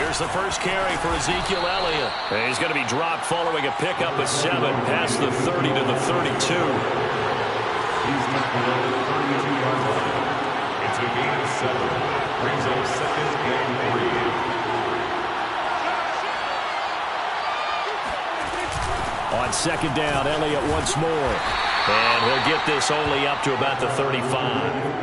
Here's the first carry for Ezekiel Elliott. And he's going to be dropped following a pickup of 7 past the 30 to the 32. He's tackled at the 32-yard line. It's a gain of 7. Brings up 2nd and 3. On 2nd down, Elliott once more. And he'll get this only up to about the 35.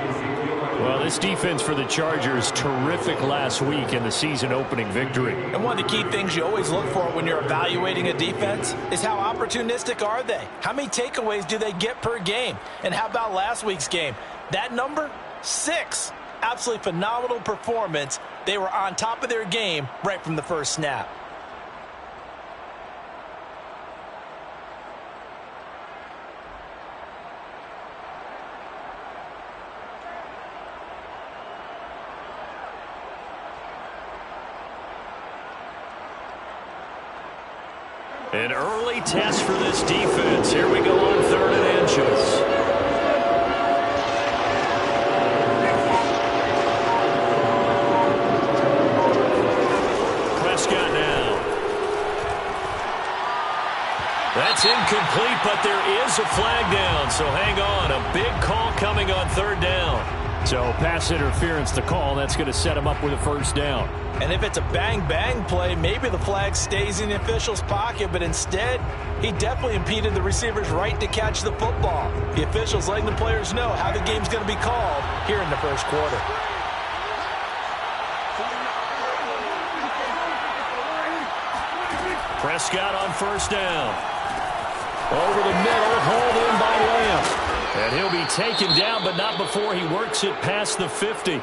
Well, this defense for the Chargers, terrific last week in the season-opening victory. And one of the key things you always look for when you're evaluating a defense is how opportunistic are they? How many takeaways do they get per game? And how about last week's game? That number, 6. Absolutely phenomenal performance. They were on top of their game right from the first snap. An early test for this defense. Here we go on 3rd and inches. Prescott now. That's incomplete, but there is a flag down, so hang on. A big call coming on 3rd down. So pass interference the call. That's going to set him up with a 1st down. And if it's a bang-bang play, maybe the flag stays in the official's pocket, but instead, he definitely impeded the receiver's right to catch the football. The official's letting the players know how the game's going to be called here in the first quarter. Prescott on 1st down. Over the middle, hauled in by Lamb. And he'll be taken down, but not before he works it past the 50.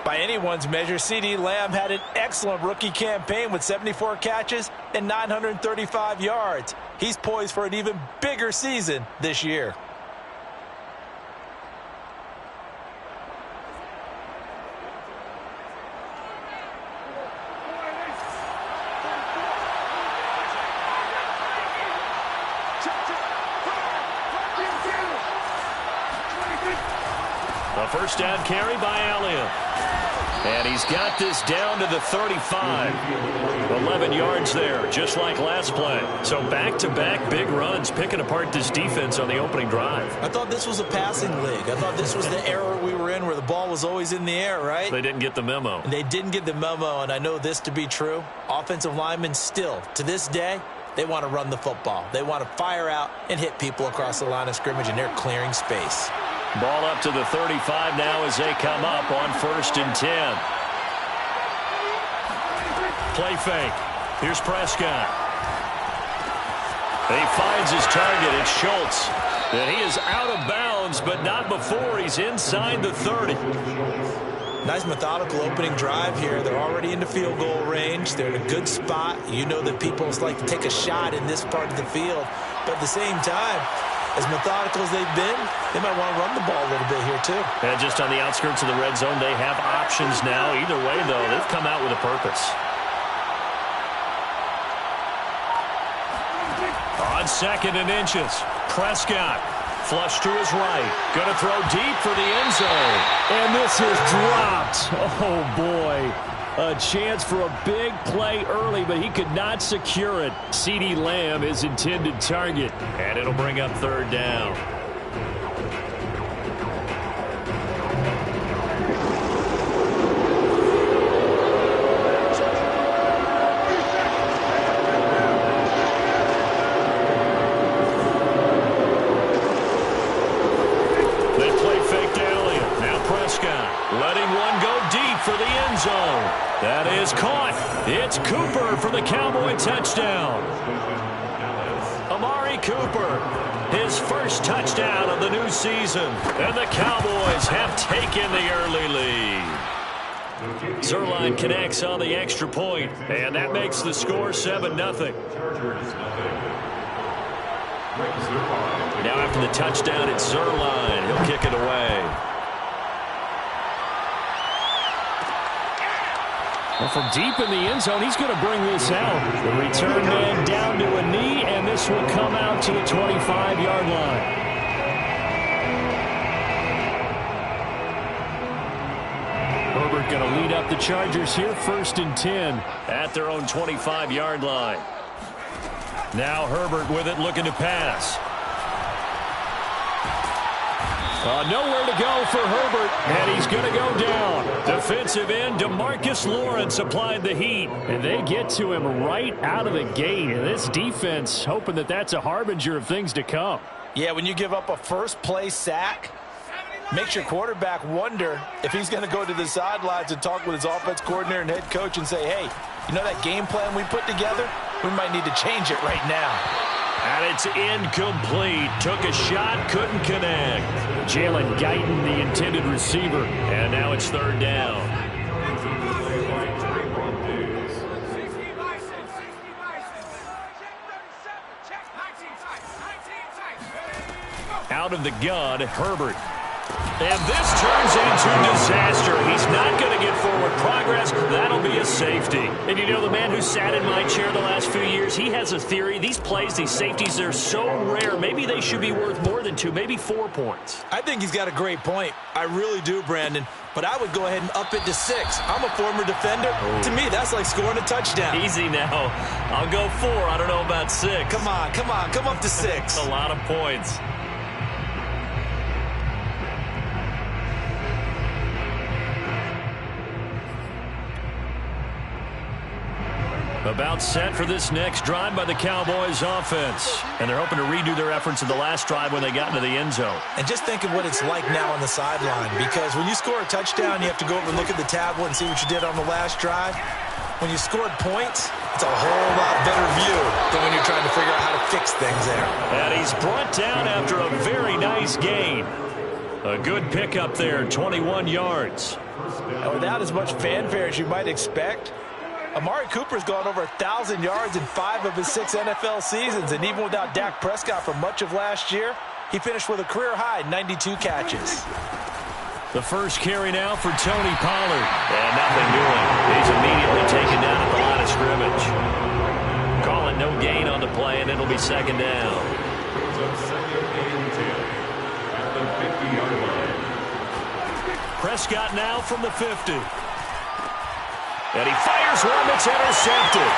By anyone's measure, CeeDee Lamb had an excellent rookie campaign with 74 catches and 935 yards. He's poised for an even bigger season this year. A 1st down carry by Elliott. And he's got this down to the 35. 11 yards there, just like last play. So back-to-back big runs, picking apart this defense on the opening drive. I thought this was a passing league. I thought this was the era we were in where the ball was always in the air, right? They didn't get the memo. And they didn't get the memo, and I know this to be true. Offensive linemen still, to this day, they want to run the football. They want to fire out and hit people across the line of scrimmage, and they're clearing space. Ball up to the 35 now as they come up on 1st and 10. Play fake. Here's Prescott. He finds his target. It's Schultz. And he is out of bounds, but not before he's inside the 30. Nice methodical opening drive here. They're already in the field goal range. They're in a good spot. You know that people like to take a shot in this part of the field. But at the same time, as methodical as they've been, they might want to run the ball a little bit here too. And just on the outskirts of the red zone, they have options now. Either way, though, they've come out with a purpose. On 2nd and inches, Prescott. Flush to his right. Going to throw deep for the end zone. And this is dropped. Oh, boy. A chance for a big play early, but he could not secure it. CeeDee Lamb, his intended target. And it'll bring up 3rd down. They play fake to Elliott. Now Prescott letting one go deep for the end zone. That is caught. It's Cooper for the Cowboy touchdown. Amari Cooper, his first touchdown of the new season. And the Cowboys have taken the early lead. Zerline connects on the extra point, and that makes the score 7-0. Now after the touchdown, it's Zerline. He'll kick it away. Well, from deep in the end zone, he's going to bring this out. The return man down to a knee, and this will come out to the 25-yard line. Herbert going to lead up the Chargers here, 1st and 10. At their own 25-yard line. Now Herbert with it, looking to pass. Nowhere to go for Herbert, and he's going to go down. Defensive end DeMarcus Lawrence applied the heat, and they get to him right out of the gate. And this defense hoping that that's a harbinger of things to come. Yeah, when you give up a first-play sack, makes your quarterback wonder if he's going to go to the sidelines and talk with his offense coordinator and head coach and say, hey, you know that game plan we put together? We might need to change it right now. And it's incomplete. Took a shot, couldn't connect. Jalen Guyton, the intended receiver. And now it's 3rd down. Out of the gun, Herbert. And this turns into disaster. He's not going to get forward progress. That'll be a safety. And you know, the man who sat in my chair the last few years, he has a theory. These plays, these safeties, they're so rare. Maybe they should be worth more than 2, maybe 4 points. I think he's got a great point. I really do, Brandon. But I would go ahead and up it to 6. I'm a former defender. To me, that's like scoring a touchdown. Easy now. I'll go 4. I don't know about 6. Come on. Come up to 6. That's a lot of points. About set for this next drive by the Cowboys offense. And they're hoping to redo their efforts in the last drive when they got into the end zone. And just think of what it's like now on the sideline. Because when you score a touchdown, you have to go over and look at the tablet and see what you did on the last drive. When you scored points, it's a whole lot better view than when you're trying to figure out how to fix things there. And he's brought down after a very nice gain. A good pickup there, 21 yards. And without as much fanfare as you might expect, Amari Cooper's gone over 1,000 yards in 5 of his 6 NFL seasons. And even without Dak Prescott for much of last year, he finished with a career-high 92 catches. The first carry now for Tony Pollard. And nothing doing. He's immediately taken down at the line of scrimmage. Calling no gain on the play, and it'll be 2nd down. Prescott now from the 50. And he fires one that's intercepted.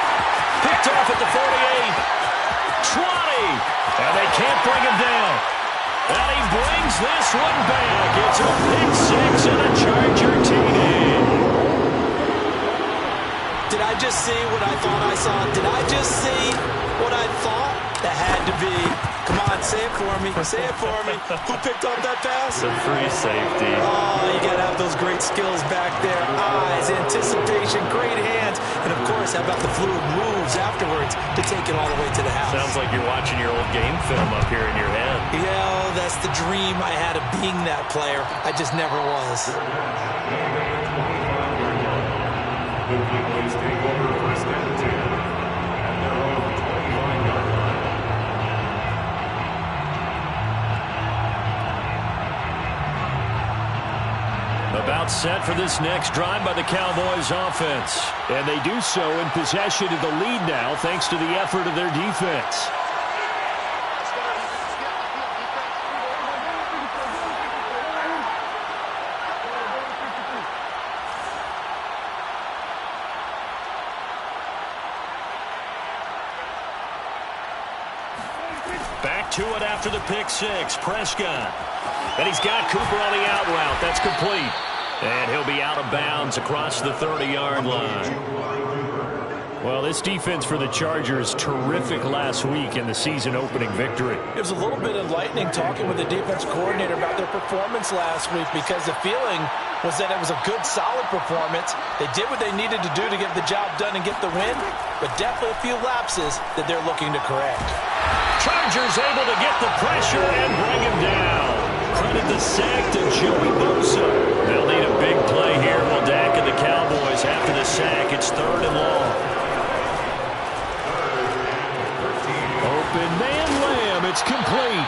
Picked off at the 48. 20. And they can't bring him down. And he brings this one back. It's a pick 6 and a Charger TD. Did I just see what I thought I saw? Did I just see what I thought? That had to be. Come on, say it for me. Say it for me. Who picked up that pass? The free safety. Oh, you got to have those great skills back there. Eyes, anticipation, great hands. And, of course, how about the fluid moves afterwards to take it all the way to the house? Sounds like you're watching your old game film up here in your head. Yeah, that's the dream I had of being that player. I just never was. The Cowboys take over 1st and 10 at their own 25-yard line. About set for this next drive by the Cowboys offense. And they do so in possession of the lead now, thanks to the effort of their defense. Back to it after the pick 6. Prescott. And he's got Cooper on the out route. That's complete. And he'll be out of bounds across the 30-yard line. Well, this defense for the Chargers, terrific last week in the season-opening victory. It was a little bit enlightening talking with the defense coordinator about their performance last week because the feeling was that it was a good, solid performance. They did what they needed to do to get the job done and get the win, but definitely a few lapses that they're looking to correct. Chargers able to get the pressure and bring him down. Credit the sack to Joey Bosa. They'll need a big play here. Will Dak and the Cowboys after the sack. It's 3rd and long. Open man Lamb. It's complete.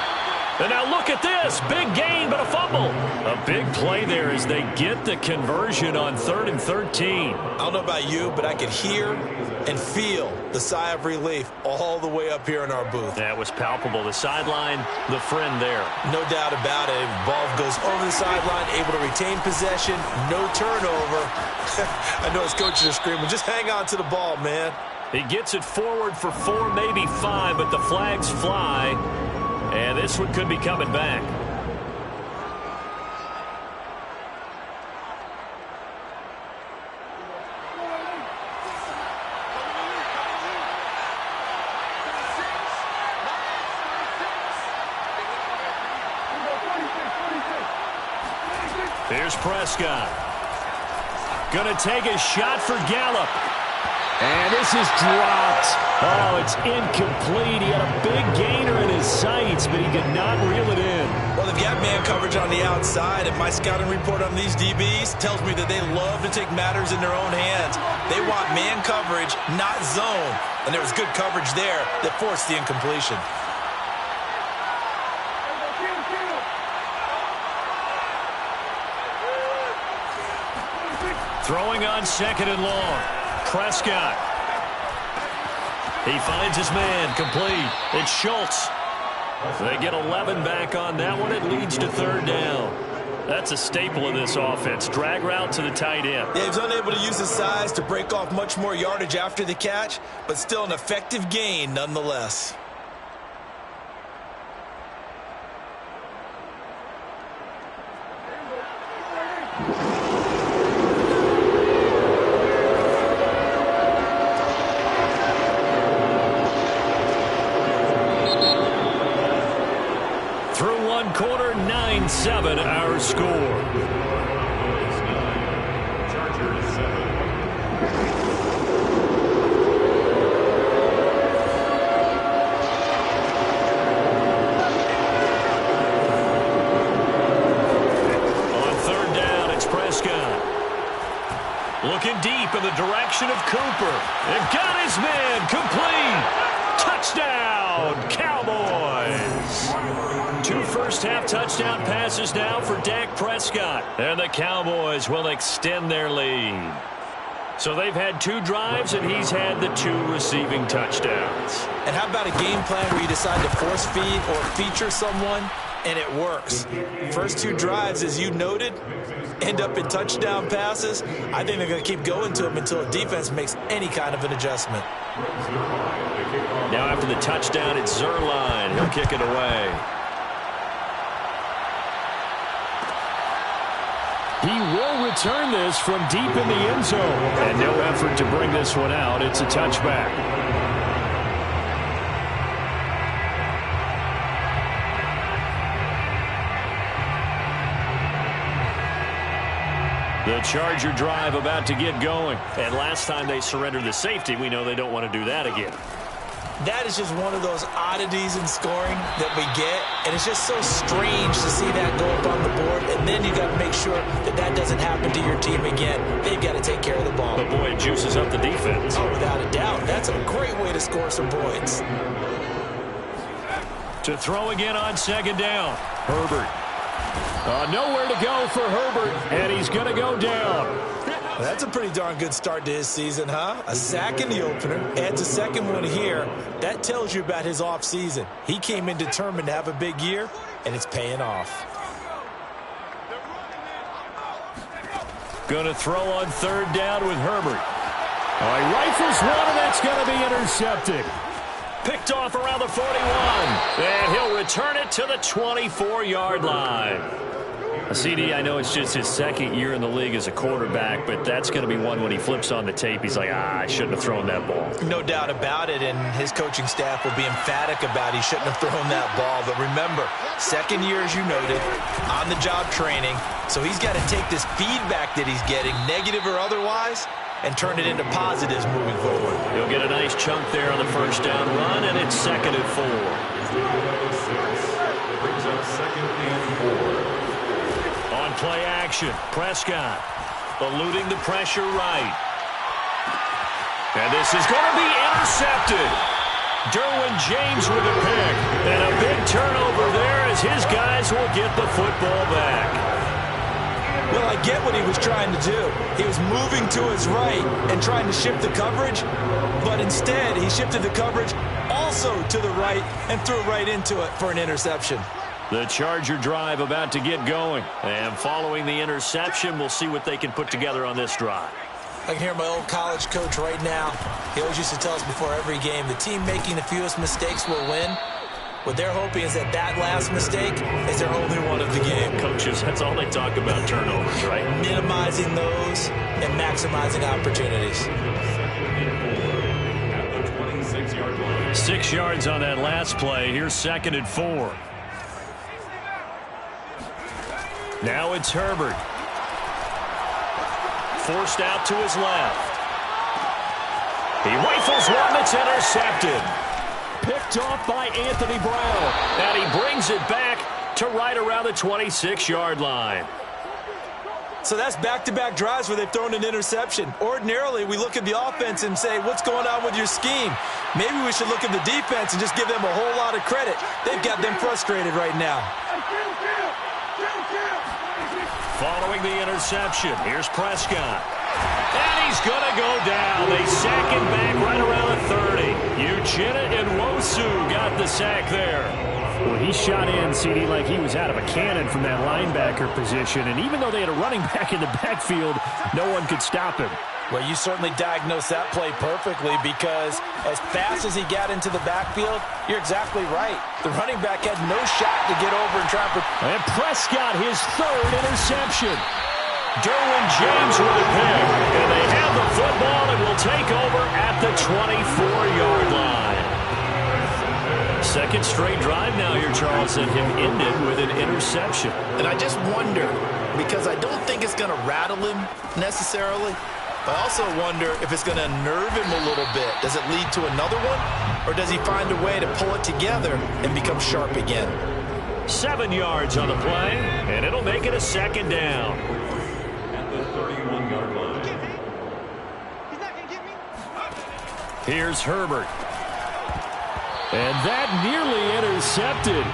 And now look at this. Big gain, but a fumble. A big play there as they get the conversion on 3rd and 13. I don't know about you, but I could hear and feel the sigh of relief all the way up here in our booth. That was palpable. The sideline, the friend there. No doubt about it. Ball goes over the sideline, able to retain possession, no turnover. I know his coaches are screaming, just hang on to the ball, man. He gets it forward for 4, maybe 5, but the flags fly, and this one could be coming back. Here's Prescott. Gonna take a shot for Gallup. And this is dropped. Oh, it's incomplete. He had a big gainer in his sights, but he could not reel it in. Well, they've got man coverage on the outside, and my scouting report on these DBs tells me that they love to take matters in their own hands. They want man coverage, not zone. And there was good coverage there that forced the incompletion. Throwing on 2nd and long. Prescott. He finds his man, complete. It's Schultz. They get 11 back on that one. It leads to 3rd down. That's a staple of this offense. Drag route to the tight end. Yeah, he's unable to use his size to break off much more yardage after the catch, but still an effective gain nonetheless. Through one quarter, 9-7 our score. Chargers 7. On 3rd down, it's Prescott. Looking deep in the direction of Cooper. They've got his man, complete. Touchdown, Cowboys. 2 first-half touchdown passes now for Dak Prescott. And the Cowboys will extend their lead. So they've had 2 drives, and he's had the 2 receiving touchdowns. And how about a game plan where you decide to force feed or feature someone, and it works? First 2 drives, as you noted, end up in touchdown passes. I think they're going to keep going to them until a defense makes any kind of an adjustment. Now after the touchdown, it's Zerline. He'll kick it away. He will return this from deep in the end zone. And no effort to bring this one out. It's a touchback. The Charger drive about to get going. And last time they surrendered the safety, we know they don't want to do that again. That is just one of those oddities in scoring that we get, and it's just so strange to see that go up on the board, and then you got to make sure that that doesn't happen to your team again. They've got to take care of the ball. But, boy, it juices up the defense. Oh, without a doubt. That's a great way to score some points. To throw again on 2nd down. Herbert. Nowhere to go for Herbert, and he's going to go down. That's a pretty darn good start to his season, huh? A sack in the opener, adds a second one here. That tells you about his offseason. He came in determined to have a big year, and it's paying off. Going to throw on 3rd down with Herbert. He rifles one, and that's going to be intercepted. Picked off around the 41. And he'll return it to the 24-yard line. CD, I know it's just his 2nd year in the league as a quarterback, but that's going to be one when he flips on the tape. He's like, I shouldn't have thrown that ball. No doubt about it, and his coaching staff will be emphatic about he shouldn't have thrown that ball. But remember, 2nd year, as you noted, on-the-job training. So he's got to take this feedback that he's getting, negative or otherwise, and turn it into positives moving forward. He'll get a nice chunk there on the 1st down run, and it's 2nd and 4. Brings up 2nd and 4. On play action, Prescott eluding the pressure right. And this is going to be intercepted. Derwin James with a pick. And a big turnover there as his guys will get the football back. Well, I get what he was trying to do. He was moving to his right and trying to shift the coverage, but instead he shifted the coverage also to the right and threw right into it for an interception. The Charger drive about to get going. And following the interception, we'll see what they can put together on this drive. I can hear my old college coach right now. He always used to tell us before every game, the team making the fewest mistakes will win. What they're hoping is that that last mistake is their only one of the game. Coaches, that's all they talk about, turnovers, right? Minimizing those and maximizing opportunities. At the 26-yard line. 6 yards on that last play. Here's 2nd and 4. Now it's Herbert. Forced out to his left. He rifles one that's intercepted. Picked off by Anthony Brown. And he brings it back to right around the 26-yard line. So that's back-to-back drives where they've thrown an interception. Ordinarily, we look at the offense and say, what's going on with your scheme? Maybe we should look at the defense and just give them a whole lot of credit. They've got them frustrated right now. Following the interception, here's Prescott. And he's going to go down. They sack him back right around the 30. Uchenna and Nwosu got the sack there. Well, he shot in, CD, like he was out of a cannon from that linebacker position. And even though they had a running back in the backfield, no one could stop him. Well, you certainly diagnosed that play perfectly because as fast as he got into the backfield, you're exactly right. The running back had no shot to get over and try to... And Prescott, his 3rd interception. Derwin James with a pick. And they have the football and will take over at the 24-yard line. 2nd straight drive now here, Charles, and him ended with an interception. And I just wonder, because I don't think it's going to rattle him necessarily, but I also wonder if it's going to nerve him a little bit. Does it lead to another one? Or does he find a way to pull it together and become sharp again? 7 yards on the play, and it'll make it a 2nd down. At the 31-yard line. He's not going to get me. Here's Herbert. And that nearly intercepted.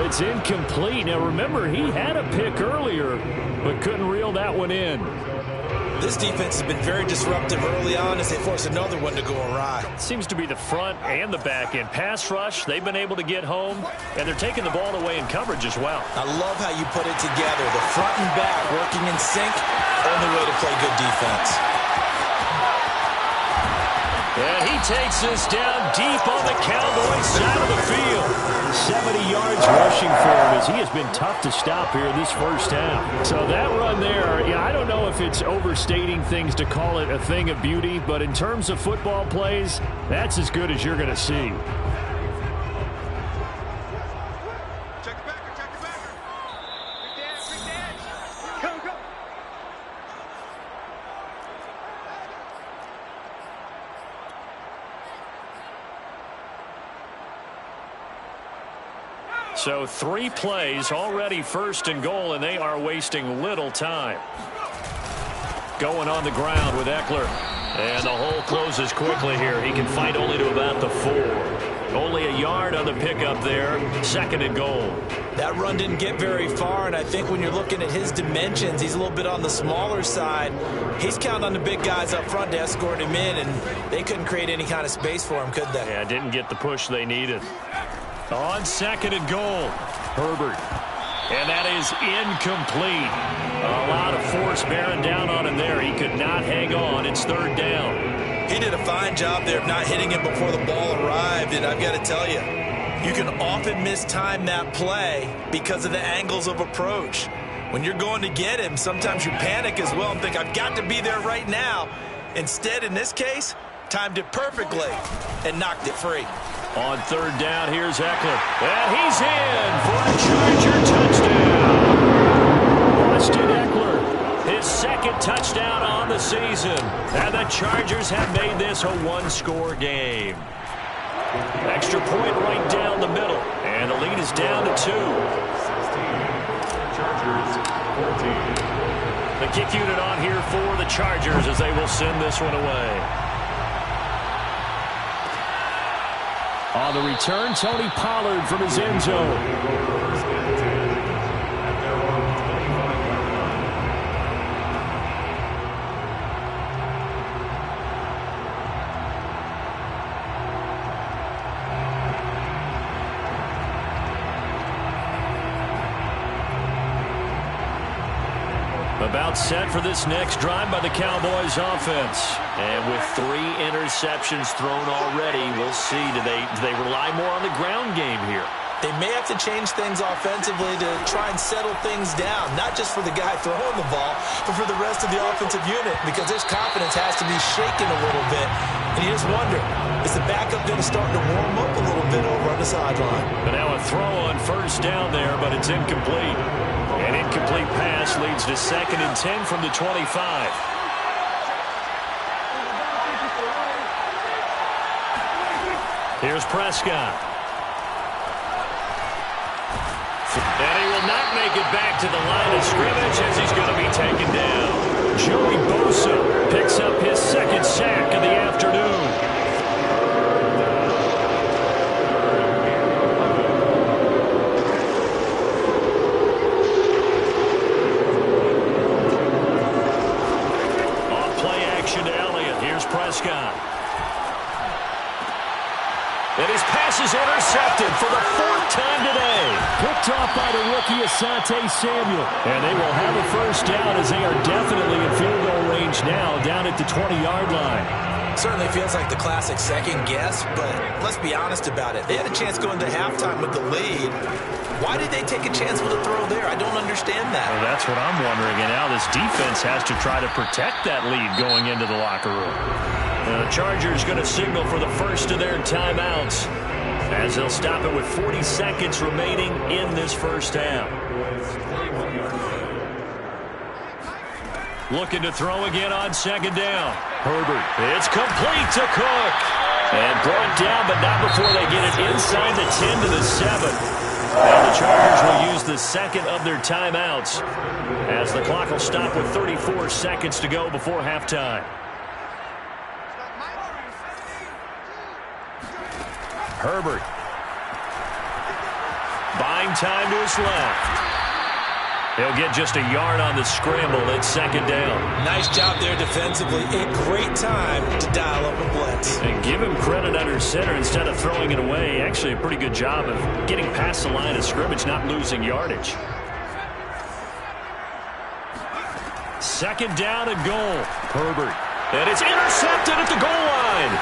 It's incomplete. Now, remember, he had a pick earlier, but couldn't reel that one in. This defense has been very disruptive early on as they force another one to go awry. Seems to be the front and the back end. Pass rush, they've been able to get home, and they're taking the ball away in coverage as well. I love how you put it together. The front and back working in sync, only way to play good defense. And he takes this down deep on the Cowboys side of the field. 70 yards rushing for him as he has been tough to stop here in this first half. So that run there, I don't know if it's overstating things to call it a thing of beauty, but in terms of football plays, that's as good as you're going to see. Check the backer, check the backer. Big dad. Come, go. So 3 plays already 1st and goal, and they are wasting little time. Going on the ground with Eckler. And the hole closes quickly here. He can fight only to about the 4. Only a yard on the pickup there. 2nd and goal. That run didn't get very far, and I think when you're looking at his dimensions, he's a little bit on the smaller side. He's counting on the big guys up front to escort him in, and they couldn't create any kind of space for him, could they? Yeah, didn't get the push they needed. On 2nd and goal, Herbert. And that is incomplete. A lot of force bearing down on him there. He could not hang on. It's 3rd down. He did a fine job there of not hitting him before the ball arrived, and I've got to tell you, you can often mistime that play because of the angles of approach. When you're going to get him, sometimes you panic as well and think, I've got to be there right now. Instead, in this case, timed it perfectly and knocked it free. On 3rd down, here's Eckler. And he's in for a Charger touchdown. Austin Eckler, his 2nd touchdown on the season. And the Chargers have made this a 1-score game. Extra point right down the middle. And the lead is down to 2. 16. Chargers, 14. The kick unit on here for the Chargers as they will send this one away. On the return, Tony Pollard from his end zone. About set for this next drive by the Cowboys offense. And with 3 interceptions thrown already, we'll see. Do they rely more on the ground game here? They may have to change things offensively to try and settle things down, not just for the guy throwing the ball, but for the rest of the offensive unit, because his confidence has to be shaken a little bit. And you just wonder, is the backup going to start to warm up a little bit over on the sideline? But now a throw on first down there, but it's incomplete. An incomplete pass leads to 2nd and 10 from the 25. Here's Prescott. And he will not make it back to the line of scrimmage as he's going to be taken down. Joey Bosa picks up his 2nd sack of the afternoon. Off-play action to Elliott. Here's Prescott. And his pass is intercepted for the 4th time today. Picked off by the rookie Asante Samuel. And they will have a first down as they are definitely in field goal range now down at the 20-yard line. Certainly feels like the classic second guess, but let's be honest about it. They had a chance going to halftime with the lead. Why did they take a chance with a throw there? I don't understand that. Well, that's what I'm wondering. And now this defense has to try to protect that lead going into the locker room. The Chargers going to signal for the first of their timeouts as they'll stop it with 40 seconds remaining in this first half. Looking to throw again on 2nd down. Herbert. It's complete to Cook. And brought down, but not before they get it inside the 10 to the 7. And the Chargers will use the 2nd of their timeouts as the clock will stop with 34 seconds to go before halftime. Herbert. Buying time to his left. He'll get just a yard on the scramble at 2nd down. Nice job there defensively. A great time to dial up a blitz. And give him credit under center instead of throwing it away. Actually a pretty good job of getting past the line of scrimmage, not losing yardage. 2nd down and goal. Herbert. And it's intercepted at the goal line.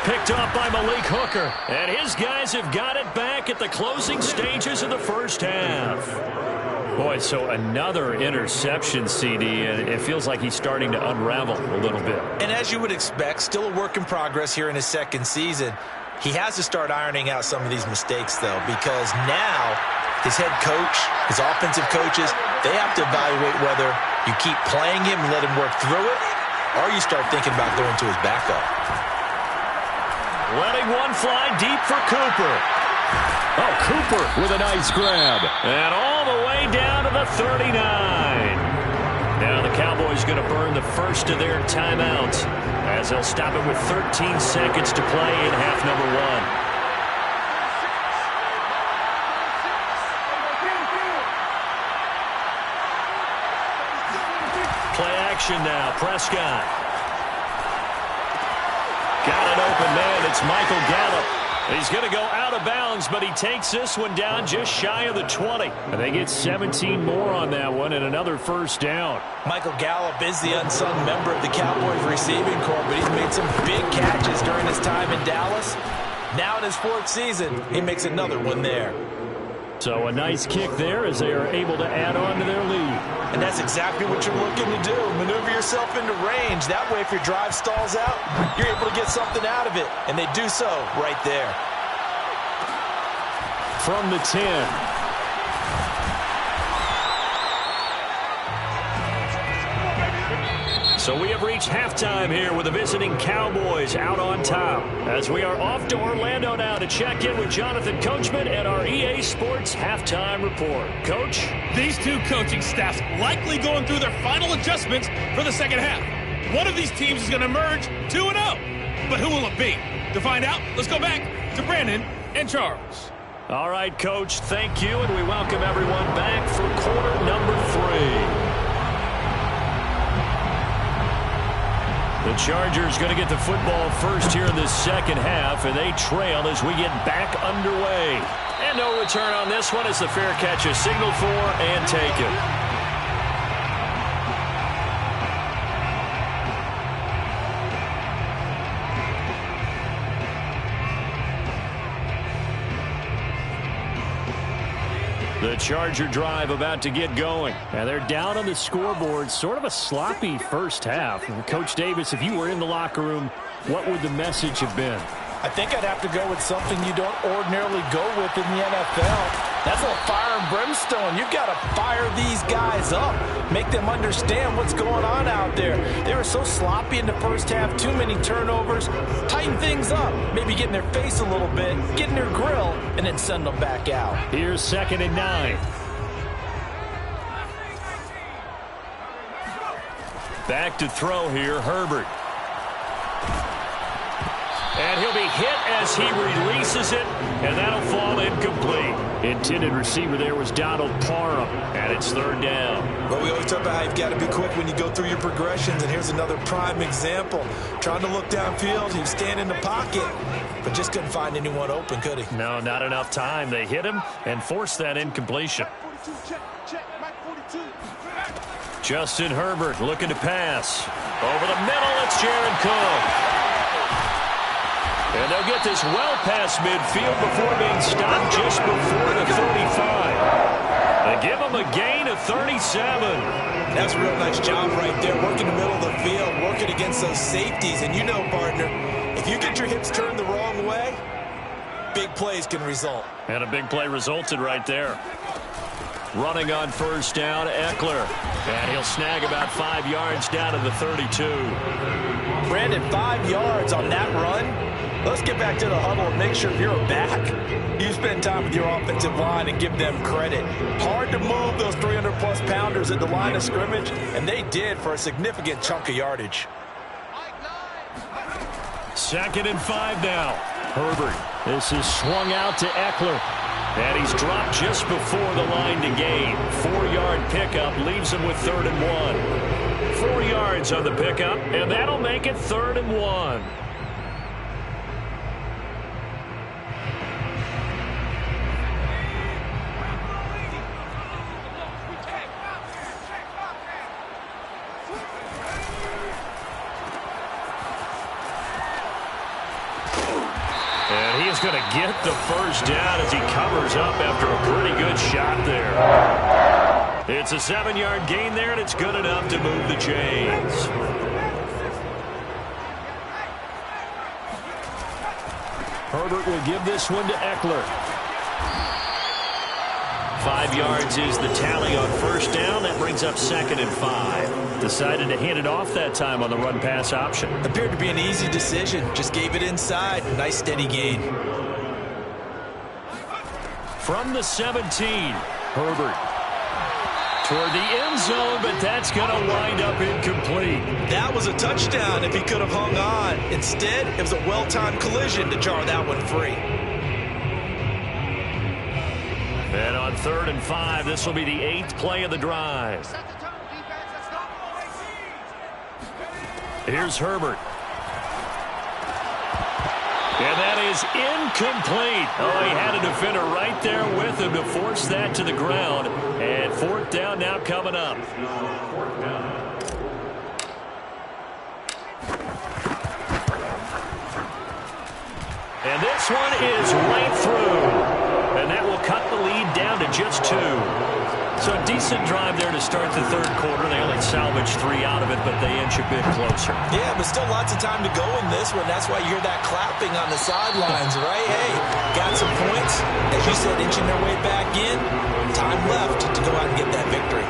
Picked off by Malik Hooker. And his guys have got it back at the closing stages of the first half. Boy, so another interception, CD, and it feels like he's starting to unravel a little bit. And as you would expect, still a work in progress here in his 2nd season. He has to start ironing out some of these mistakes, though, because now his head coach, his offensive coaches, they have to evaluate whether you keep playing him and let him work through it, or you start thinking about going to his backup. Letting one fly deep for Cooper. Oh, Cooper with a nice grab. And all the way down to the 39. Now the Cowboys going to burn the first of their timeouts as they'll stop it with 13 seconds to play in half number 1. Play action now. Prescott. Got an open man. It's Michael Gallup. He's going to go out of bounds, but he takes this one down just shy of the 20. And they get 17 more on that one and another first down. Michael Gallup is the unsung member of the Cowboys receiving corps, but he's made some big catches during his time in Dallas. Now in his 4th season, he makes another one there. So a nice kick there as they are able to add on to their lead. And that's exactly what you're looking to do. Maneuver yourself into range. That way, if your drive stalls out, you're able to get something out of it. And they do so right there. From the 10. So we have reached halftime here with the visiting Cowboys out on top. As we are off to Orlando now to check in with Jonathan Coachman and our EA Sports Halftime Report. Coach? These 2 coaching staffs likely going through their final adjustments for the second half. One of these teams is going to emerge 2-0. But who will it be? To find out, let's go back to Brandon and Charles. All right, Coach, thank you, and we welcome everyone back for quarter number 3. The Chargers going to get the football first here in this second half, and they trail as we get back underway. And no return on this one as the fair catch is signaled for and taken. The Charger drive about to get going. And they're down on the scoreboard. Sort of a sloppy first half. Coach Davis, if you were in the locker room, what would the message have been? I think I'd have to go with something you don't ordinarily go with in the NFL. That's a little fire and brimstone. You've got to fire these guys up. Make them understand what's going on out there. They were so sloppy in the first half. Too many turnovers. Tighten things up. Maybe get in their face a little bit. Get in their grill. And then send them back out. Here's 2nd and 9. Back to throw here, Herbert. And he'll be hit as he releases it, and that'll fall incomplete. Intended receiver there was Donald Parham, and it's 3rd down. Well, we always talk about how you've got to be quick when you go through your progressions, and here's another prime example. Trying to look downfield, he was standing in the pocket, but just couldn't find anyone open, could he? No, not enough time. They hit him and forced that incompletion. Justin Herbert looking to pass. Over the middle, it's Jared Cook. And they'll get this well past midfield before being stopped just before the 35. They give him a gain of 37. That's a real nice job right there, working the middle of the field, working against those safeties. And you know, partner, if you get your hips turned the wrong way, big plays can result. And a big play resulted right there. Running on 1st down, Eckler. And he'll snag about 5 yards down to the 32. Brandon, 5 yards on that run. Let's get back to the huddle and make sure if you're back, you spend time with your offensive line and give them credit. Hard to move those 300-plus pounders at the line of scrimmage, and they did for a significant chunk of yardage. 2nd and 5 now. Herbert. This is swung out to Eckler. And he's dropped just before the line to gain. 4-yard pickup leaves him with 3rd and 1. 4 yards on the pickup, and that'll make it 3rd and 1. And he's going to get the 1st down as he covers up after a pretty good shot there. It's a 7-yard gain there, and it's good enough to move the chains. Herbert will give this one to Eckler. 5 yards is the tally on 1st down. That brings up 2nd and 5. Decided to hand it off that time on the run-pass option. Appeared to be an easy decision. Just gave it inside. Nice steady gain. From the 17, Herbert. Toward the end zone, but that's going to wind up incomplete. That was a touchdown if he could have hung on. Instead, it was a well-timed collision to jar that one free. And on 3rd and 5, this will be the 8th play of the drive. Here's Herbert. And that is incomplete. Oh, he had a defender right there with him to force that to the ground. And 4th down now coming up. And this one is right through. And that will cut the lead down to just 2. So a decent drive there to start the 3rd quarter. They only salvaged 3 out of it, but they inch a bit closer. Yeah, but still lots of time to go in this one. That's why you hear that clapping on the sidelines, right? Hey, got some points. As you said, inching their way back in. Time left to go out and get that victory.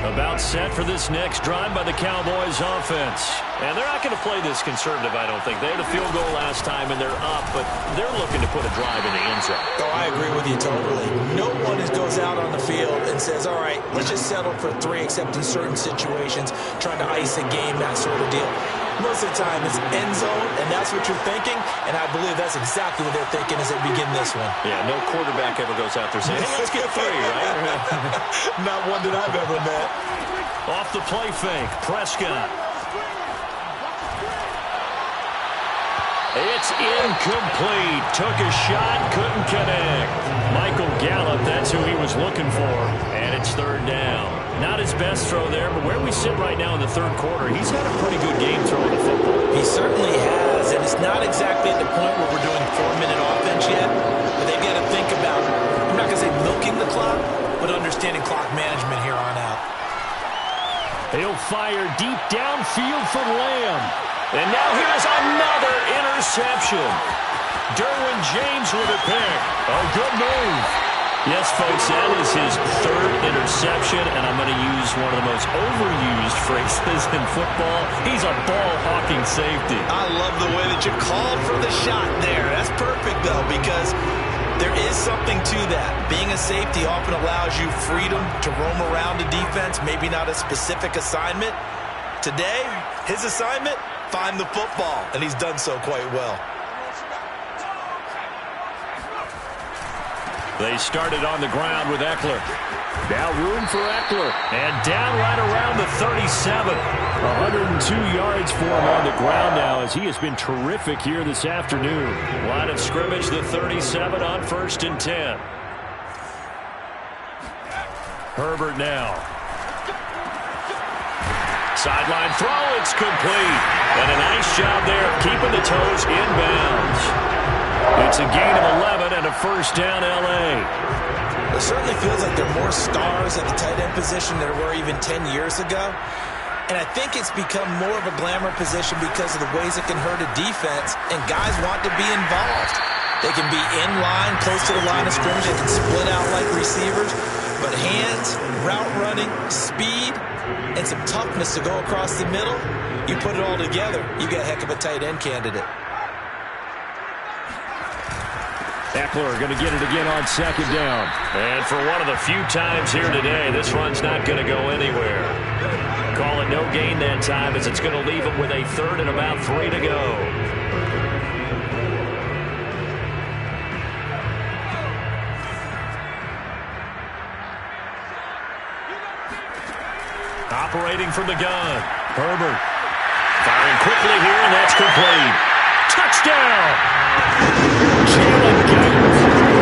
About set for this next drive by the Cowboys offense. And they're not going to play this conservative, I don't think. They had a field goal last time, and they're up, but they're looking to put a drive in the end zone. Oh, I agree with you totally. No one goes out on the field and says, all right, let's just settle for 3, except in certain situations, trying to ice a game, that sort of deal. Most of the time, it's end zone, and that's what you're thinking, and I believe that's exactly what they're thinking as they begin this one. Yeah, no quarterback ever goes out there saying, hey, let's get 3, right? Not one that I've ever met. Off the play fake, Prescott. It's incomplete. Took a shot, couldn't connect. Michael Gallup, that's who he was looking for. And it's third down. Not his best throw there, but where we sit right now in the third quarter, he's had a pretty good game throwing the football. He certainly has, and it's not exactly at the point where we're doing 4-minute offense yet, but they've got to think about, I'm not going to say milking the clock, but understanding clock management here on out. He'll fire deep downfield for Lamb. And now here's another interception. Derwin James with a pick. A good move. Yes, folks, that is his third interception, and I'm going to use one of the most overused phrases in football. He's a ball-hawking safety. I love the way that you called for the shot there. That's perfect, though, because there is something to that. Being a safety often allows you freedom to roam around a defense, maybe not a specific assignment. Today, his assignment, find the football, and he's done so quite well. They started on the ground with Eckler. Now room for Eckler. And down right around the 37. 102 yards for him on the ground now as he has been terrific here this afternoon. Line of scrimmage, the 37 on 1st and 10. Herbert now. Sideline throw, it's complete. And a nice job there of keeping the toes inbounds. It's a gain of 11 and a first down, L.A. It certainly feels like there are more stars at the tight end position than there were even 10 years ago. And I think it's become more of a glamour position because of the ways it can hurt a defense, and guys want to be involved. They can be in line, close to the line of scrimmage. They can split out like receivers. But hands, route running, speed, and some toughness to go across the middle, you put it all together, you got a heck of a tight end candidate. Eckler going to get it again on 2nd down. And for one of the few times here today, this run's not going to go anywhere. Call it no gain that time as it's going to leave him with a 3rd and about 3 to go. Operating from the gun. Herbert. Firing quickly here, and that's complete. Touchdown!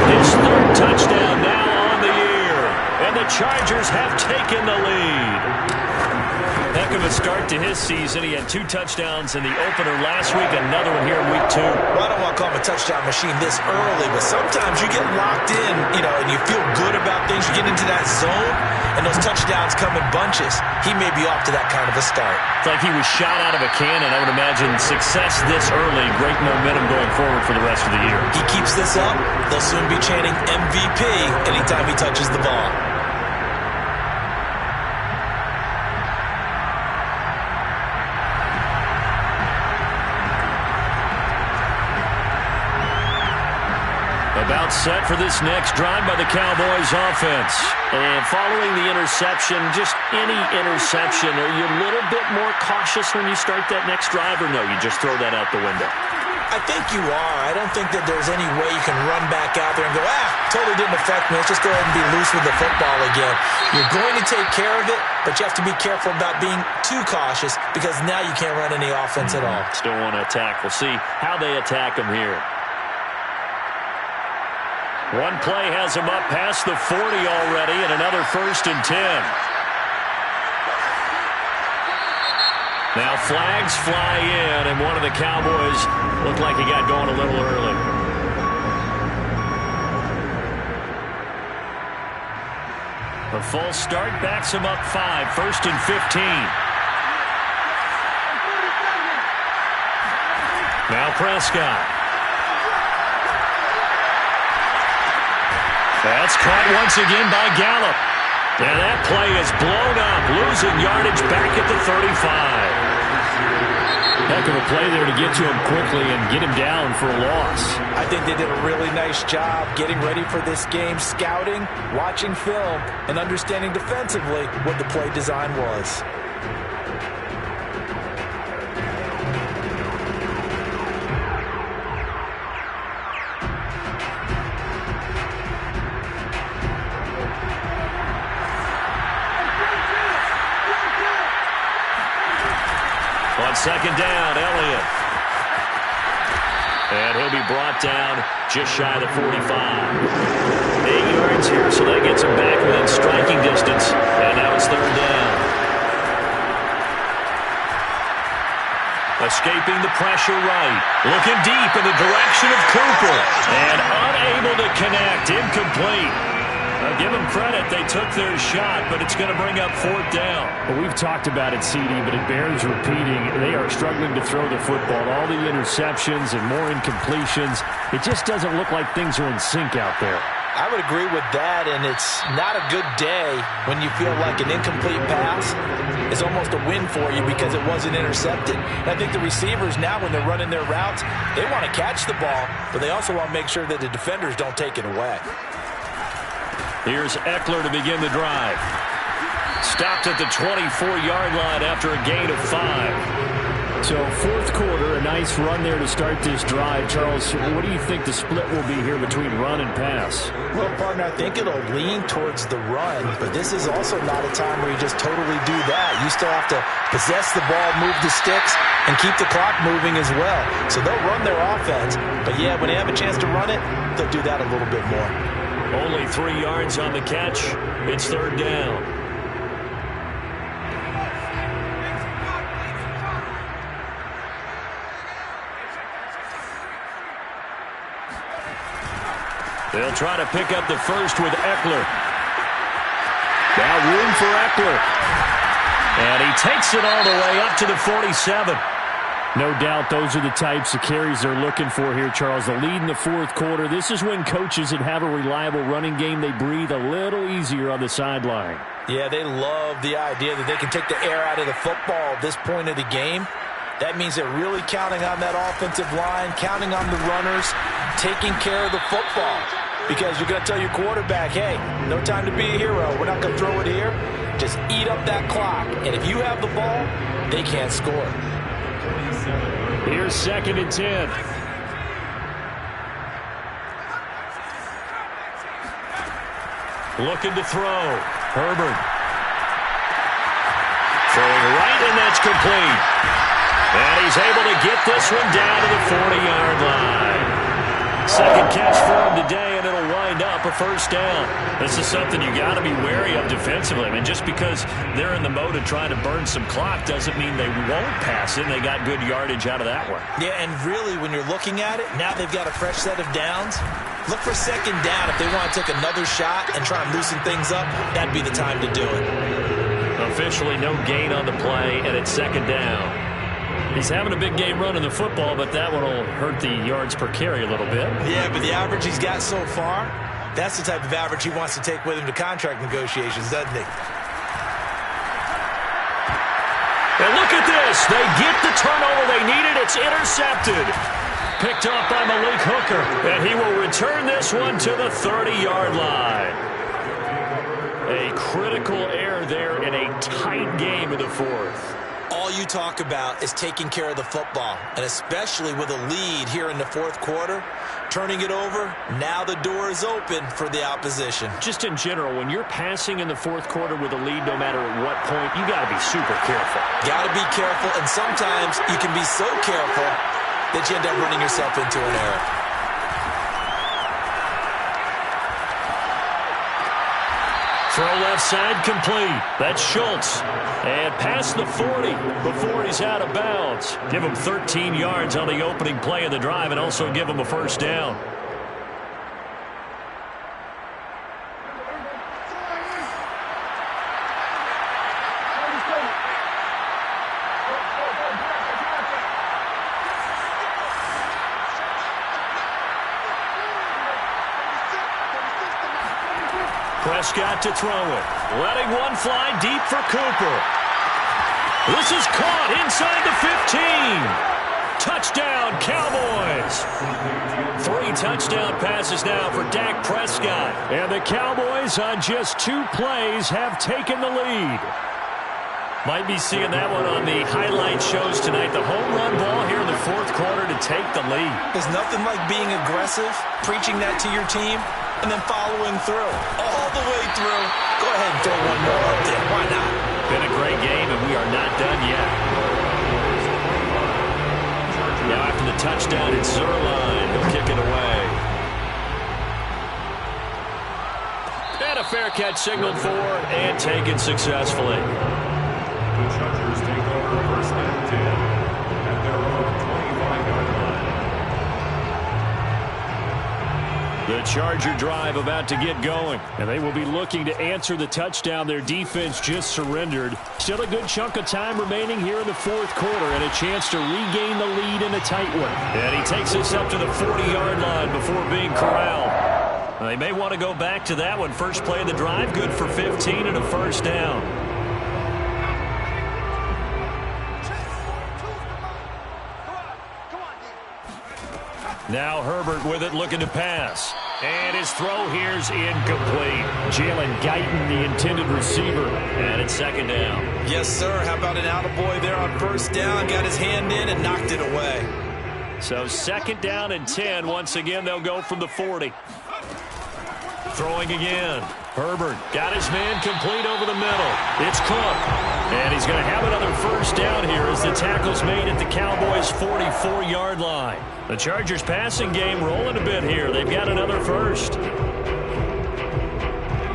His 3rd touchdown now on the year. And the Chargers have taken the lead. Heck of a start to his season. He had 2 touchdowns in the opener last week, another one here in week 2. Well, I don't want to call him a touchdown machine this early, but sometimes you get locked in, and you feel good about things. You get into that zone, and those touchdowns come in bunches. He may be off to that kind of a start. It's like he was shot out of a cannon. I would imagine success this early, great momentum going forward for the rest of the year. He keeps this up, they'll soon be chanting MVP anytime he touches the ball. About set for this next drive by the Cowboys offense. And following the interception, just any interception, are you a little bit more cautious when you start that next drive, or no, you just throw that out the window? I think you are. I don't think that there's any way you can run back out there and go, totally didn't affect me. Let's just go ahead and be loose with the football again. You're going to take care of it, but you have to be careful about being too cautious because now you can't run any offense at all. Still want to attack. We'll see how they attack him here. One play has him up past the 40 already, and another 1st and 10. Now flags fly in, and one of the Cowboys looked like he got going a little early. A false start backs him up 5, 1st and 15. Now Prescott. That's caught once again by Gallup. And that play is blown up, losing yardage back at the 35. Heck of a play there to get to him quickly and get him down for a loss. I think they did a really nice job getting ready for this game, scouting, watching film, and understanding defensively what the play design was. On 2nd down, Elliott. And he'll be brought down just shy of the 45. 8 yards here, so that gets him back within striking distance escaping the pressure right. Looking deep in the direction of Cooper. And unable to connect. Incomplete. Give them credit. They took their shot, but it's going to bring up fourth down. Well, we've talked about it, CD, but it bears repeating. They are struggling to throw the football. All the interceptions and more incompletions. It just doesn't look like things are in sync out there. I would agree with that, and it's not a good day when you feel like an incomplete pass is almost a win for you because it wasn't intercepted. And I think the receivers now, when they're running their routes, they want to catch the ball, but they also want to make sure that the defenders don't take it away. Here's Eckler to begin the drive. Stopped at the 24-yard line after a gain of 5. So fourth quarter, a nice run there to start this drive. Charles, what do you think the split will be here between run and pass? Well, partner, I think it'll lean towards the run, but this is also not a time where you just totally do that. You still have to possess the ball, move the sticks, and keep the clock moving as well. So they'll run their offense, but yeah, when they have a chance to run it, they'll do that a little bit more. Only 3 yards on the catch. It's third down. They'll try to pick up the first with Eckler. Now room for Eckler. And he takes it all the way up to the 47. No doubt those are the types of carries they're looking for here, Charles. The lead in the fourth quarter. This is when coaches that have a reliable running game, they breathe a little easier on the sideline. Yeah, they love the idea that they can take the air out of the football at this point of the game. That means they're really counting on that offensive line, counting on the runners, taking care of the football. Because you're going to tell your quarterback, hey, no time to be a hero. We're not going to throw it here. Just eat up that clock. And if you have the ball, they can't score. Here's 2nd and 10. Looking to throw. Herbert. Throwing right, and that's complete. And he's able to get this one down to the 40-yard line. Second catch for him today, and it'll wind up a first down. This is something you got to be wary of defensively. I mean, just because they're in the mode of trying to burn some clock doesn't mean they won't pass it. They got good yardage out of that one. Yeah, and really, when you're looking at it, now they've got a fresh set of downs. Look for second down. If they want to take another shot and try and loosen things up, that'd be the time to do it. Officially no gain on the play, and it's second down. He's having a big game running the football, but that one will hurt the yards per carry a little bit. Yeah, but the average he's got so far, that's the type of average he wants to take with him to contract negotiations, doesn't he? And look at this. They get the turnover they needed. It's intercepted. Picked off by Malik Hooker, and he will return this one to the 30-yard line. A critical error there in a tight game in the fourth. All you talk about is taking care of the football, and especially with a lead here in the fourth quarter, turning it over, now the door is open for the opposition. Just in general, when you're passing in the fourth quarter with a lead, no matter at what point, you got to be super careful. Got to be careful, and sometimes you can be so careful that you end up running yourself into an error. Throw left side complete. That's Schultz. And past the 40 before he's out of bounds. Give him 13 yards on the opening play of the drive and also give him a first down. Prescott to throw it. Letting one fly deep for Cooper. This is caught inside the 15. Touchdown, Cowboys. 3 touchdown passes now for Dak Prescott. And the Cowboys on just 2 plays have taken the lead. Might be seeing that one on the highlight shows tonight. The home run ball here in the fourth quarter to take the lead. There's nothing like being aggressive, preaching that to your team, and then following through. All the way through. Go ahead and throw one more up there. Why not? Been a great game, and we are not done yet. Now after the touchdown, it's Zerline. He'll kick it away. And a fair catch signaled for and taken successfully. The Chargers take over first and 10 at their own 25-yard line. The Charger drive about to get going. And they will be looking to answer the touchdown their defense just surrendered. Still a good chunk of time remaining here in the fourth quarter and a chance to regain the lead in a tight one. And he takes us up to the 40-yard line before being corralled. They may want to go back to that one. First play of the drive, good for 15 and a first down. Now Herbert with it, looking to pass. And his throw here's incomplete. Jalen Guyton, the intended receiver. And it's second down. Yes, sir. How about an attaboy there on first down? Got his hand in and knocked it away. So second down and 10. Once again, they'll go from the 40. Throwing again. Herbert got his man complete over the middle. It's Cook. And he's going to have another first down here as the tackle's made at the Cowboys' 44-yard line. The Chargers passing game rolling a bit here. They've got another first.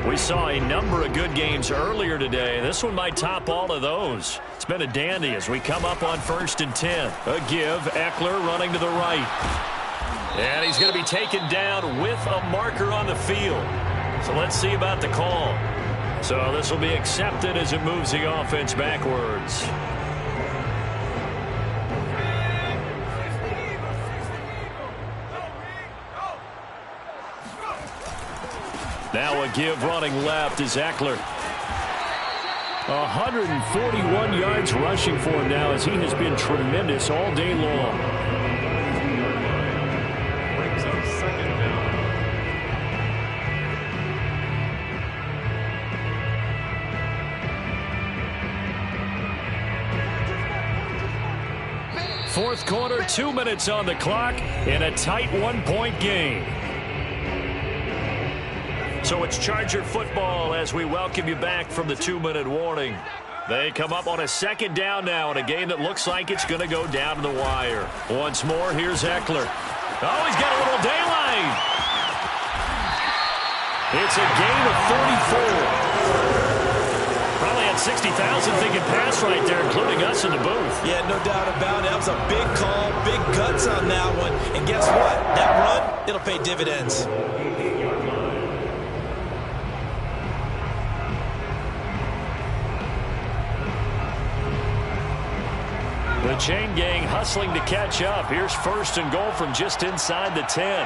We saw a number of good games earlier today. This one might top all of those. It's been a dandy as we come up on first and 10. A give. Eckler running to the right. And he's going to be taken down with a marker on the field. So let's see about the call. So this will be accepted as it moves the offense backwards. Now a give running left is Eckler. 141 yards rushing for him now as he has been tremendous all day long. Brings up second down. Fourth quarter, 2 minutes on the clock in a tight one-point game. So it's Charger football as we welcome you back from the 2-minute warning. They come up on a second down now in a game that looks like it's going to go down to the wire. Once more, here's Eckler. Oh, he's got a little daylight. It's a gain of 34. Probably had 60,000 thinking pass right there, including us in the booth. Yeah, no doubt about it. That was a big call, big guts on that one. And guess what? That run, it'll pay dividends. The chain gang hustling to catch up. Here's first and goal from just inside the 10.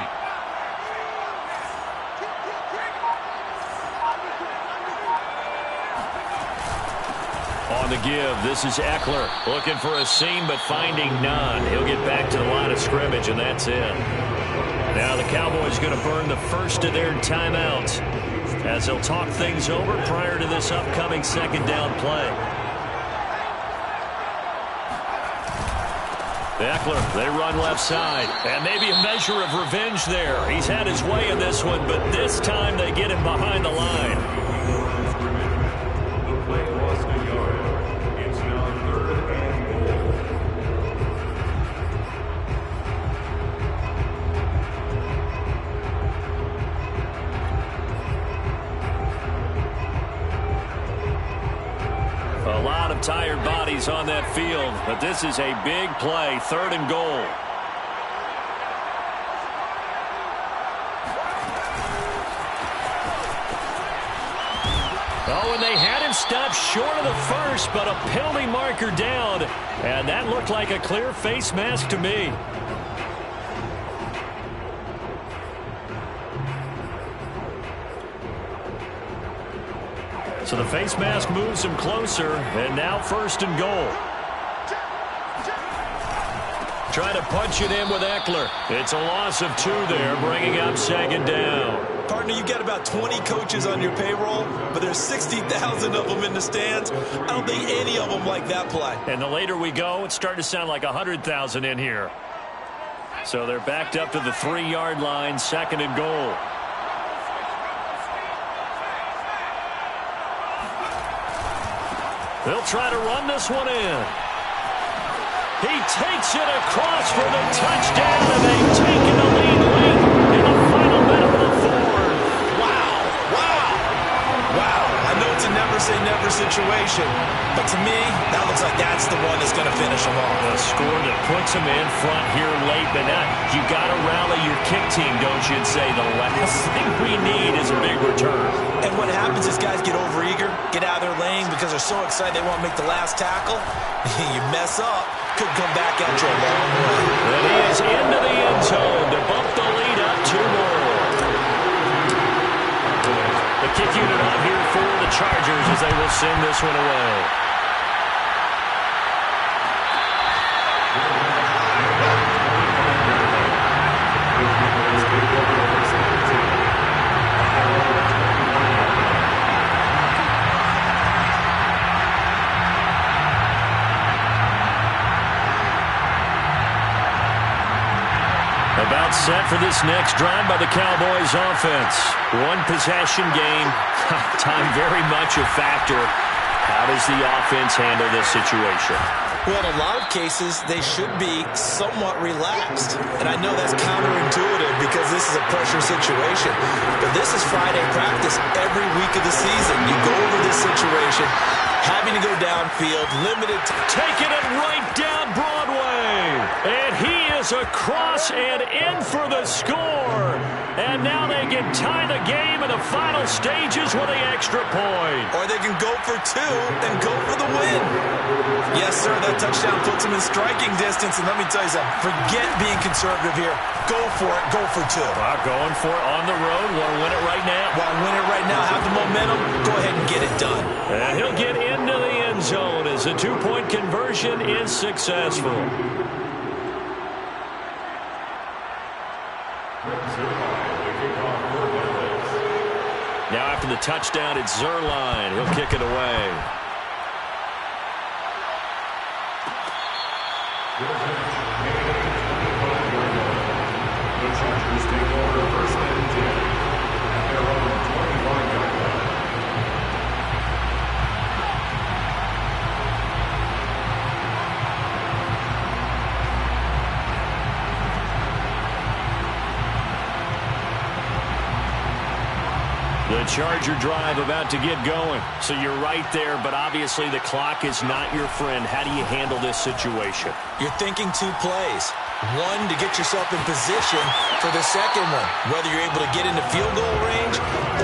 On the give, this is Eckler. Looking for a seam, but finding none. He'll get back to the line of scrimmage, and that's it. Now the Cowboys going to burn the first of their timeouts as they'll talk things over prior to this upcoming second down play. Eckler, they run left side, and maybe a measure of revenge there. He's had his way in this one, but this time they get him behind the line. The play lost a yard. It's now third and goal. A lot of tired bodies on that field, but this is a big play, third and goal. Oh, and they had him stopped short of the first, but a penalty marker down, and that looked like a clear face mask to me. So the face mask moves him closer, and now first and goal. Trying to punch it in with Eckler. It's a loss of 2 there, bringing up second down. Partner, you got about 20 coaches on your payroll, but there's 60,000 of them in the stands. I don't think any of them like that play. And the later we go, it's starting to sound like 100,000 in here. So they're backed up to the 3-yard line, second and goal. They'll try to run this one in. He takes it across for the touchdown, and they've taken the lead late in the final minute of the fourth. Wow. I know it's a never-say-never situation. But to me, that looks like that's the one that's going to finish them off. A score that puts them in front here late, but now you got to rally your kick team, don't you, and say the last thing we need is a big return. And what happens is guys get overeager, get out of their lane because they're so excited they want to make the last tackle. You mess up, could come back at you a long way. And he is into the end zone to bump the lead up 2 more. The kick unit on here for the Chargers as they will send this one away. About set for this next drive by the Cowboys offense. One possession game. Time very much a factor. How does the offense handle this situation? Well, in a lot of cases, they should be somewhat relaxed. And I know that's counterintuitive because this is a pressure situation. But this is Friday practice every week of the season. You go over this situation, having to go downfield, limited. Taking it right down Broadway. And he is across and in for the score. And now they can tie the game in the final stages with the extra point. Or they can go for 2 and go for the win. Yes, sir, that touchdown puts them in striking distance. And let me tell you something, forget being conservative here. Go for it, go for 2. Going for it on the road. Want to win it right now. Want to win it right now, have the momentum, go ahead and get it done. And he'll get into the end zone as a 2-point conversion is successful. Now after the touchdown, it's Zerline. He'll kick it away. The Chargers take over first and 10 at their own 25-yard line. The Charger drive about to get going. So you're right there, but obviously the clock is not your friend. How do you handle this situation? You're thinking 2 plays. One, to get yourself in position for the second one, whether you're able to get into field goal range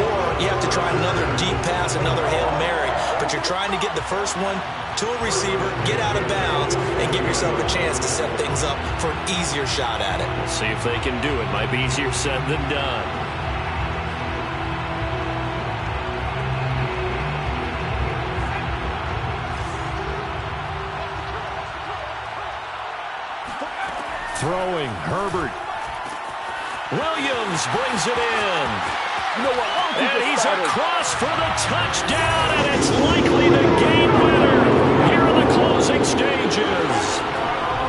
or you have to try another deep pass, another Hail Mary. But you're trying to get the first one to a receiver, get out of bounds, and give yourself a chance to set things up for an easier shot at it. See if they can do it. Might be easier said than done. Throwing, Herbert. Williams brings it in. And he's across for the touchdown, and it's likely the game winner here in the closing stages.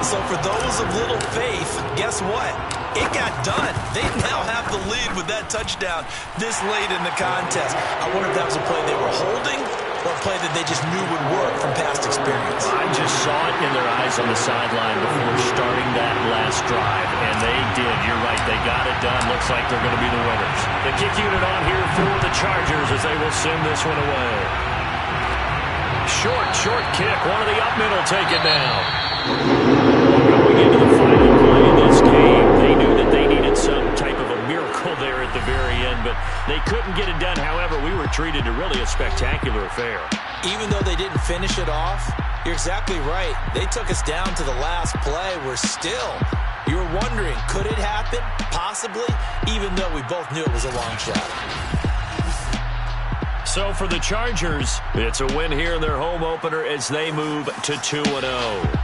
So for those of little faith, guess what? It got done. They now have the lead with that touchdown this late in the contest. I wonder if that was a play they were holding or a play that they just knew would work from past experience. I just saw it in their eyes on the sideline before starting that last drive, and they did. You're right. They got it done. Looks like they're going to be the winners. The kick unit on here for the Chargers as they will send this one away. Short kick. One of the up middle take it down. Going into the final play of this game, they knew that they needed some type of a miracle there at the very end, but they couldn't get it done. However, we were treated to really a spectacular affair. Even though they didn't finish it off, you're exactly right. They took us down to the last play. You were wondering, could it happen? Possibly, even though we both knew it was a long shot. So for the Chargers, it's a win here in their home opener as they move to 2-0.